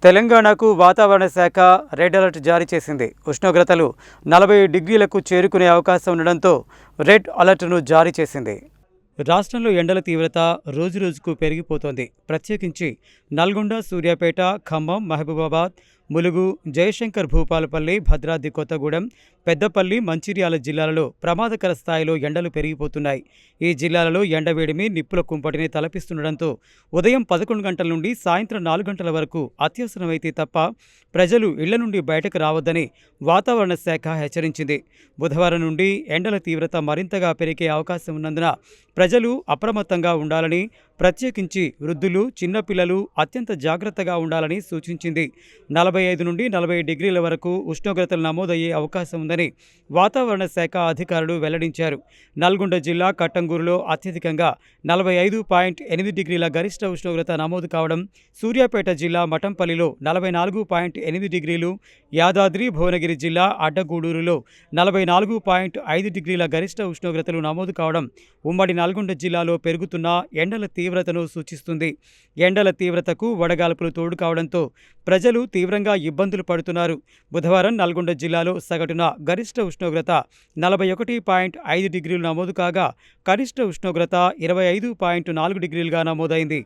తెలంగాణకు వాతావరణ శాఖ రెడ్ అలర్ట్ జారీ చేసింది. ఉష్ణోగ్రతలు 40 డిగ్రీలకు చేరుకునే అవకాశం ఉండడంతో రెడ్ అలర్ట్ను జారీ చేసింది. రాష్ట్రంలో ఎండల తీవ్రత రోజురోజుకు పెరిగిపోతోంది. ప్రత్యేకించి నల్గొండ, సూర్యాపేట, ఖమ్మం, మహబూబాబాద్, ములుగు, జయశంకర్ భూపాలపల్లి, భద్రాద్రి కొత్తగూడెం, పెద్దపల్లి, మంచిర్యాల జిల్లాలలో ప్రమాదకర స్థాయిలో ఎండలు పెరిగిపోతున్నాయి. ఈ జిల్లాలలో ఎండవేడిమి నిప్పుల కుంపటిని తలపిస్తుండడంతో ఉదయం 11 గంటల నుండి సాయంత్రం 4 గంటల వరకు అత్యవసరమైతే తప్ప ప్రజలు ఇళ్ల నుండి బయటకు రావద్దని వాతావరణ శాఖ హెచ్చరించింది. బుధవారం నుండి ఎండల తీవ్రత మరింతగా పెరిగే అవకాశం ఉన్నందున ప్రజలు అప్రమత్తంగా ఉండాలని, ప్రత్యేకించి వృద్ధులు, చిన్నపిల్లలు అత్యంత జాగ్రత్తగా ఉండాలని సూచించింది. 45 నుండి 40 డిగ్రీల వరకు ఉష్ణోగ్రతలు నమోదయ్యే అవకాశం ఉందని వాతావరణ శాఖ అధికారులు వెల్లడించారు. నల్గొండ జిల్లా కట్టంగూరులో అత్యధికంగా 45.8 డిగ్రీల గరిష్ట ఉష్ణోగ్రత నమోదు కావడం, సూర్యాపేట జిల్లా మఠంపల్లిలో 44.8 డిగ్రీలు, యాదాద్రి భువనగిరి జిల్లా అడ్డగూడూరులో 44.5 డిగ్రీల గరిష్ట ఉష్ణోగ్రతలు నమోదు కావడం ఉమ్మడి నల్గొండ జిల్లాలో పెరుగుతున్న ఎండల తీవ్రతను సూచిస్తుంది. ఎండల తీవ్రతకు వడగాల్పులు తోడు కావడంతో ప్రజలు తీవ్రంగా ఇబ్బందులు పడుతున్నారు. బుధవారం నల్గొండ జిల్లాలో సగటున గరిష్ట ఉష్ణోగ్రత 41.5 డిగ్రీలు నమోదు కాగా కనిష్ట ఉష్ణోగ్రత 25.4 డిగ్రీలుగా నమోదైంది.